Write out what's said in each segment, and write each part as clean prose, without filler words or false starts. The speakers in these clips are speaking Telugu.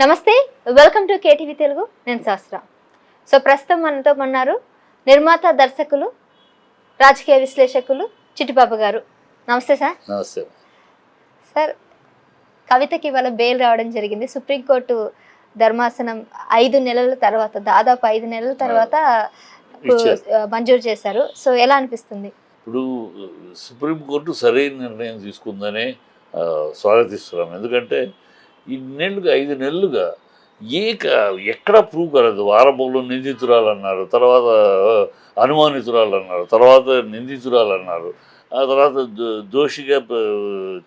నమస్తే, వెల్కమ్ టు కేటీవీ తెలుగు. నేను శాస్త్ర. సో ప్రస్తుతం మనతో ఉన్నారు నిర్మాత, దర్శకులు, రాజకీయ విశ్లేషకులు చిట్టిబాబు గారు. నమస్తే సార్. నమస్తే సార్, కవితకి ఇవాళ బెయిల్ రావడం జరిగింది. సుప్రీంకోర్టు ధర్మాసనం 5 నెలల తర్వాత, దాదాపు 5 నెలల తర్వాత మంజూరు చేశారు. సో ఎలా అనిపిస్తుంది? ఇప్పుడు సుప్రీంకోర్టు సరైన నిర్ణయం తీసుకుందనే స్వాగతిస్తున్నాం. ఎందుకంటే ఇన్నేళ్ళుగా 5 నెలలుగా ఎక్కడ ప్రూవ్ కాలేదు. ఆరంభంలో నిందితురాలు అన్నారు, తర్వాత అనుమానితురాలు అన్నారు, తర్వాత నిందితురాలు అన్నారు, ఆ తర్వాత దోషిగా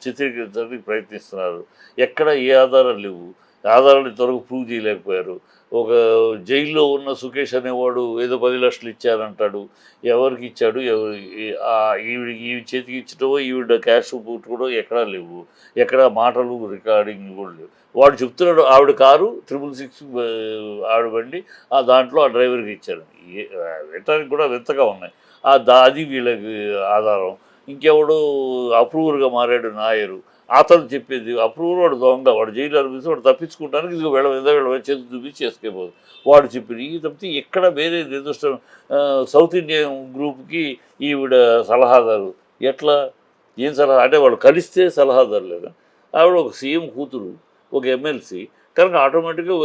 చిత్రీకరించడానికి ప్రయత్నిస్తున్నారు. ఎక్కడ ఏ ఆధారాలు లేవు. ఆధారాలు ఇంతవరకు ప్రూవ్ చేయలేకపోయారు. ఒక జైల్లో ఉన్న సుకేష్ అనేవాడు ఏదో 10 లక్షలు ఇచ్చారంటాడు. ఎవరికి ఇచ్చాడు, ఈవిడ చేతికి ఇచ్చటమో ఈవిడ క్యాష్ పుట్టుకోవడం ఎక్కడా లేవు. ఎక్కడ మాటలు రికార్డింగ్ కూడా లేవు. వాడు చెప్తున్నాడు ఆవిడ కారు 666 ఆవిడ బండి, దాంట్లో ఆ డ్రైవర్కి ఇచ్చారు. వినటానికి కూడా వింతగా ఉన్నాయి. అది వీళ్ళకి ఆధారం. ఇంకెవడు అప్రూవర్గా మారాడు నాయరు, అతను చెప్పేది అప్రూవర్, వాడు దొంగ, వాడు జైలు అనిపిస్తే వాడు తప్పించుకుంటానికి ఇది వీళ్ళ చేతి చూపించి చేసుకెళ్ళిపోదు. వాడు చెప్పింది ఈ తప్పితే ఎక్కడ వేరే దురదృష్టం. సౌత్ ఇండియన్ గ్రూప్కి ఈవిడ సలహాదారు. ఎట్లా ఏం సలహా అంటే వాళ్ళు కలిస్తే సలహాదారు లేదా? ఆవిడ ఒక సీఎం కూతురు, ఒక ఎమ్మెల్సీ కనుక ఆటోమేటిక్గా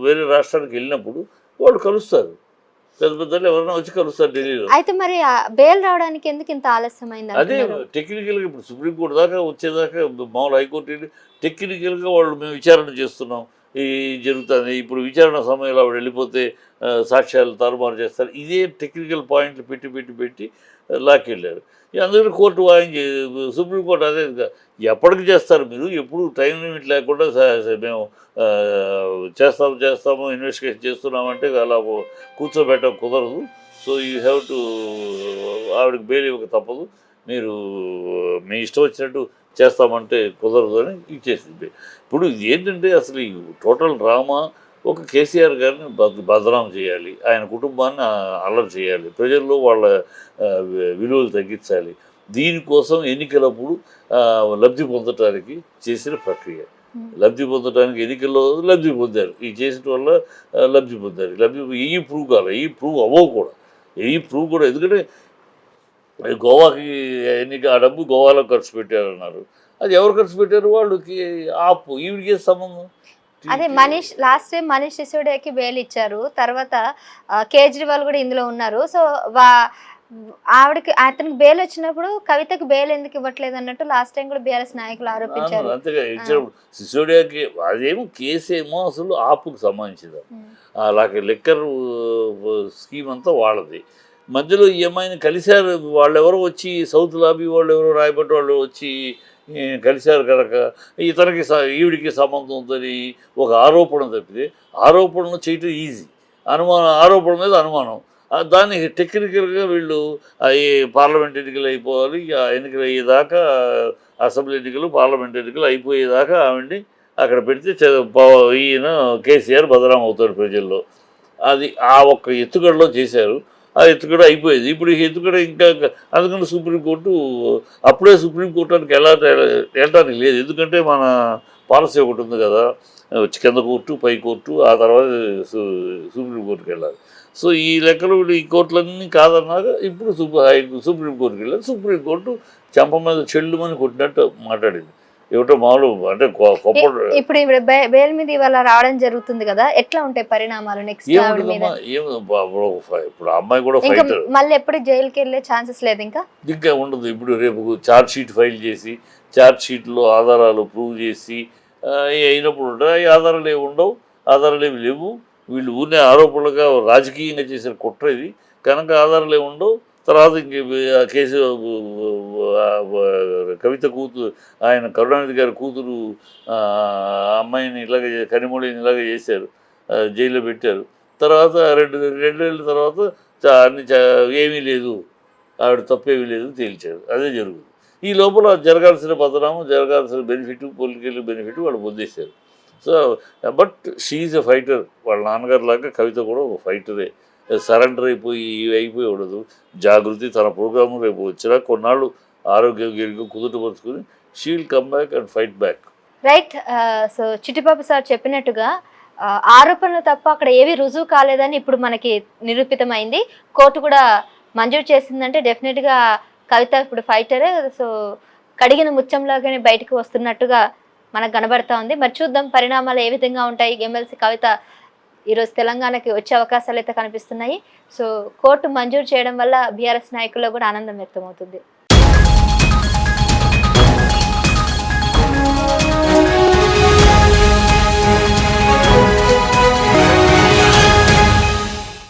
వేరే రాష్ట్రానికి వెళ్ళినప్పుడు వాళ్ళు కలుస్తారు. పెద్ద పెద్దలు ఎవరైనా వచ్చి కలుస్తారు ఢిల్లీలో. అయితే మరి బెయిల్ రావడానికి ఎందుకు ఇంత ఆలస్యమైంది? అదే టెక్నికల్గా ఇప్పుడు సుప్రీంకోర్టు దాకా వచ్చేదాకా మామూలు హైకోర్టు టెక్నికల్గా వాళ్ళు మేము విచారణ చేస్తున్నాం, ఈ జరుగుతుంది. ఇప్పుడు విచారణ సమయంలో ఆవిడ వెళ్ళిపోతే సాక్ష్యాలు తారుమారు చేస్తారు. ఇదే టెక్నికల్ పాయింట్లు పెట్టి లాక్కెళ్ళారు. అందుకని కోర్టు వాయించి సుప్రీంకోర్టు అదే ఎప్పటికి చేస్తారు మీరు, ఎప్పుడు టైం లిమిట్ లేకుండా మేము చేస్తాము ఇన్వెస్టిగేషన్ చేస్తున్నామంటే అలా కూర్చోబెట్టడం కుదరదు. సో యూ హ్యావ్ టు ఆవిడకి బెయిల్ ఇవ్వక తప్పదు, మీరు మీ ఇష్టం వచ్చినట్టు చేస్తామంటే కుదరదు అని ఇచ్చేసింది. ఇప్పుడు ఏంటంటే అసలు ఈ టోటల్ డ్రామా ఒక కేసీఆర్ గారిని బదనాం చేయాలి, ఆయన కుటుంబాన్ని అల్లరి చేయాలి, ప్రజల్లో వాళ్ళ విలువలు తగ్గించాలి. దీనికోసం ఎన్నికలప్పుడు లబ్ధి పొందటానికి చేసిన ప్రక్రియ. లబ్ధి పొందడానికి ఎన్నికల్లో లబ్ధి పొందారు, ఈ చేసిన వల్ల లబ్ధి పొందారు. ఈ ప్రూవ్ కావాలి, ఈ ప్రూవ్ అవ్వవు కూడా, ఈ ప్రూవ్ కూడా. ఎందుకంటే గోవాకి ఆ డబ్బు గోవాలో ఖర్చు పెట్టారన్నారు. అది ఎవరు ఖర్చు పెట్టారు? వాళ్ళకి ఆపు, ఈవిడికి సంబంధం. అదే లాస్ట్ టైం మనీష్ సిసోడియాకి బెయిల్ ఇచ్చారు, తర్వాత కేజ్రీవాల్ కూడా ఇందులో ఉన్నారు. సో అతనికి బెయిల్ వచ్చినప్పుడు కవితకు బెయిల్ ఎందుకు ఇవ్వట్లేదు అన్నట్టు లాస్ట్ టైం కూడా బీఆర్ఎస్ నాయకులు ఆరోపించారు. అంతేగా ఇచ్చినప్పుడు సిసోడియాకి అదేమో కేసేమో అసలు ఆపుకు సంబంధించింది. అలాగే లెక్కర్ స్కీమ్ అంతా వాళ్ళది. మధ్యలో ఈ అమ్మాయిని కలిశారు వాళ్ళెవరో వచ్చి, సౌత్ లాబీ వాళ్ళు ఎవరో రాయబట్టి వాళ్ళు వచ్చి కలిశారు కనుక ఇతనికి ఈవిడికి సంబంధం ఉందని ఒక ఆరోపణ తప్పితే, ఆరోపణలు చేయటం ఈజీ, ఆరోపణ మీద అనుమానం. దాన్ని టెక్నికల్గా వీళ్ళు పార్లమెంట్ ఎన్నికలు అయిపోవాలి, ఎన్నికలు అయ్యేదాకా అసెంబ్లీ ఎన్నికలు పార్లమెంట్ ఎన్నికలు అయిపోయేదాకా ఆవిడ్ని అక్కడ పెడితే ఈయన కేసీఆర్ బదనాం అవుతాడు ప్రజల్లో. అది ఆ ఒక్క ఎత్తుగడలో చేశారు. ఆ ఎత్తుగడ అయిపోయేది. ఇప్పుడు ఈ ఎత్తుగడ ఇంకా అందుకని సుప్రీంకోర్టు అప్పుడే సుప్రీంకోర్టుకి వెళ్ళటానికి లేదు. ఎందుకంటే మన పాలసీ ఒకటి ఉంది కదా, కింద కోర్టు, పై కోర్టు, ఆ తర్వాత సుప్రీంకోర్టుకి వెళ్ళాలి. సో ఈ లెక్కలు ఈ కోర్టులన్నీ కాదన్నాక ఇప్పుడు సుప్రీంకోర్టుకి వెళ్ళారు. సుప్రీంకోర్టు చెంప మీద చెల్లుమని కొట్టినట్టు మాట్లాడింది. ఏమిటో మామూలు అంటే ఇప్పుడు బెయిల్ మీద ఇవాళ రావడం జరుగుతుంది కదా, ఎట్లా ఉంటాయి పరిణామాలు నెక్స్ట్? ఇప్పుడు అమ్మాయి కూడా ఫైటర్, మళ్ళీ ఎప్పుడు జైలుకి వెళ్ళే ఛాన్సెస్ లేదు ఇంకా ఉండదు. ఇప్పుడు రేపు ఛార్జ్ షీట్ ఫైల్ చేసి ఛార్జ్ షీట్లో ఆధారాలు ప్రూవ్ చేసి అయినప్పుడు ఉంటాయి. ఆధారాలు ఏమి ఉండవు, ఆధారాలు ఏమి లేవు. వీళ్ళు ఊరినే ఆరోపణలుగా రాజకీయంగా చేసిన కుట్ర ఇది కనుక ఆధారాలు ఏమి ఉండవు. తర్వాత ఇంక కేసు కవిత కూతురు, ఆయన కరుణానిధి గారి కూతురు అమ్మాయిని ఇలాగే కనిమొళిని ఇలాగే చేశారు, జైల్లో పెట్టారు. తర్వాత రెండేళ్ళ తర్వాత అన్ని ఏమీ లేదు, ఆవిడ తప్పేమీ లేదు తేల్చారు. అదే జరుగుతుంది. ఈ లోపల జరగాల్సిన బదనాము, జరగాల్సిన బెనిఫిట్, పొలిటికల్ బెనిఫిట్ వాళ్ళు పొందేశారు. So but she's a fighter. వాళ్ళ నాన్నగారు లాగా కవిత కూడా ఒక ఫైటరే. సరెండర్ అయిపోయి ఉండదు. జాగృతి తన ప్రోగ్రాము రేపు వచ్చినా కొన్నాళ్ళు ఆరోగ్యం కుదుటపరుచుకుని she will come back and fight back. Right. So Chittibabu sir చెప్పినట్టుగా ఆరోపణలు తప్ప అక్కడ ఏవి రుజువు కాలేదని ఇప్పుడు మనకి నిరూపితమైంది. కోర్టు కూడా మంజూరు చేసిందంటే డెఫినెట్గా కవిత ఇప్పుడు ఫైటర్. సో కడిగిన ముత్యంలాగానే బయటకు వస్తున్నట్టుగా మనకు కనబడతా ఉంది. మరి చూద్దాం పరిణామాలు ఏ విధంగా ఉంటాయి. ఎమ్మెల్సీ కవిత ఈరోజు తెలంగాణకి వచ్చే అవకాశాలు అయితే కనిపిస్తున్నాయి. సో కోర్టు మంజూరు చేయడం వల్ల బీఆర్ఎస్ నాయకుల్లో కూడా ఆనందం వ్యక్తమవుతుంది.